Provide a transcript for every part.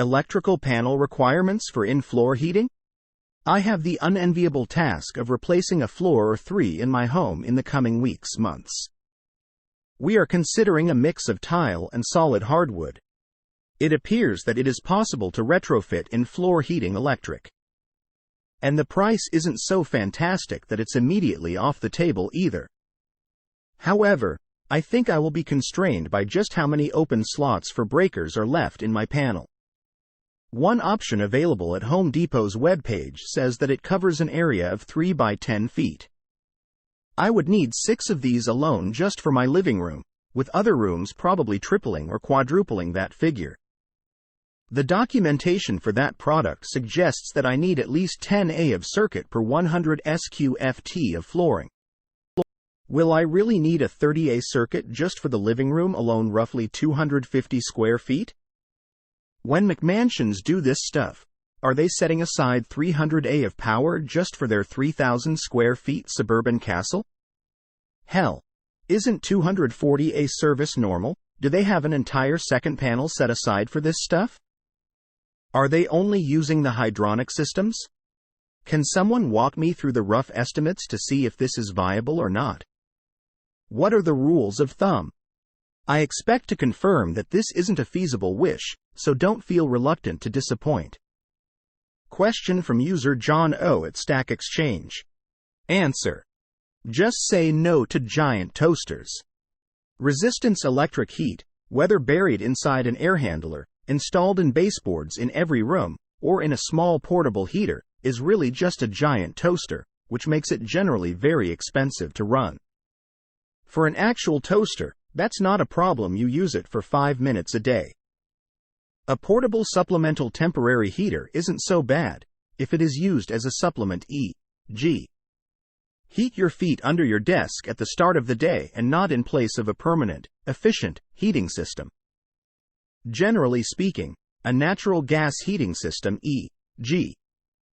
Electrical panel requirements for in-floor heating? I have the unenviable task of replacing a floor or three in my home in the coming weeks, months. We are considering a mix of tile and solid hardwood. It appears that it is possible to retrofit in-floor heating electric. And the price isn't so fantastic that it's immediately off the table either. However, I think I will be constrained by just how many open slots for breakers are left in my panel. One option available at Home Depot's webpage says that it covers an area of 3 by 10 feet. I would need 6 of these alone just for my living room, with other rooms probably tripling or quadrupling that figure. The documentation for that product suggests that I need at least 10A of circuit per 100 SQFT of flooring. Will I really need a 30A circuit just for the living room alone, roughly 250 square feet? When McMansions do this stuff, are they setting aside 300A of power just for their 3,000 square feet suburban castle? Hell, isn't 240A service normal? Do they have an entire second panel set aside for this stuff? Are they only using the hydronic systems? Can someone walk me through the rough estimates to see if this is viable or not? What are the rules of thumb? I expect to confirm that this isn't a feasible wish, so don't feel reluctant to disappoint. Question from user John O at Stack Exchange. Answer: just say no to giant toasters. Resistance electric heat, whether buried inside an air handler, installed in baseboards in every room, or in a small portable heater, is really just a giant toaster, which makes it generally very expensive to run. For an actual toaster, that's not a problem. You use it for 5 minutes a day. A portable supplemental temporary heater isn't so bad, if it is used as a supplement, e.g. heat your feet under your desk at the start of the day and not in place of a permanent, efficient heating system. Generally speaking, a natural gas heating system, e.g.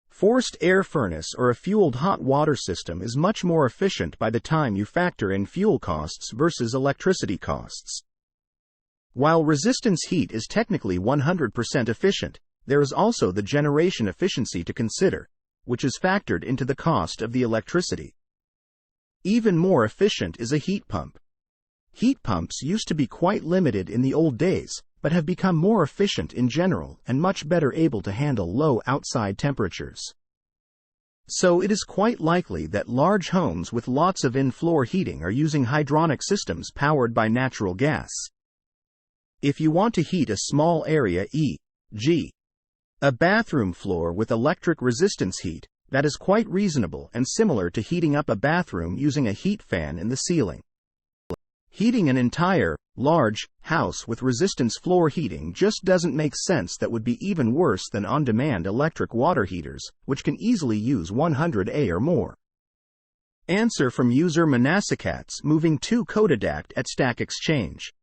forced air furnace or a fueled hot water system, is much more efficient by the time you factor in fuel costs versus electricity costs. While resistance heat is technically 100% efficient, there is also the generation efficiency to consider, which is factored into the cost of the electricity. Even more efficient is a heat pump. Heat pumps used to be quite limited in the old days, but have become more efficient in general and much better able to handle low outside temperatures. So it is quite likely that large homes with lots of in-floor heating are using hydronic systems powered by natural gas. If you want to heat a small area, e.g. a bathroom floor with electric resistance heat, that is quite reasonable and similar to heating up a bathroom using a heat fan in the ceiling. Heating an entire, large, house with resistance floor heating just doesn't make sense. That would be even worse than on-demand electric water heaters, which can easily use 100A or more. Answer from user Manassacats moving to Kodadak at Stack Exchange.